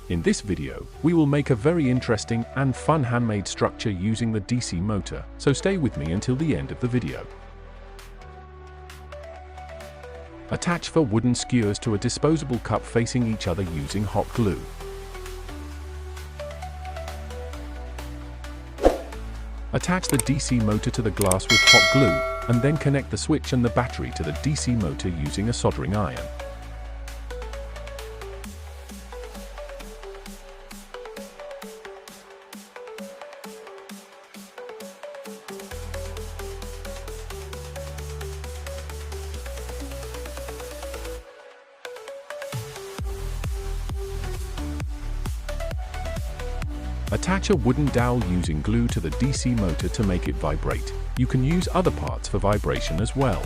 In this video, we will make a very interesting and fun handmade structure using the DC motor, so stay with me until the end of the video. Attach 4 wooden skewers to a disposable cup facing each other using hot glue. Attach the DC motor to the glass with hot glue, and then connect the switch and the battery to the DC motor using a soldering iron. Attach a wooden dowel using glue to the DC motor to make it vibrate. You can use other parts for vibration as well.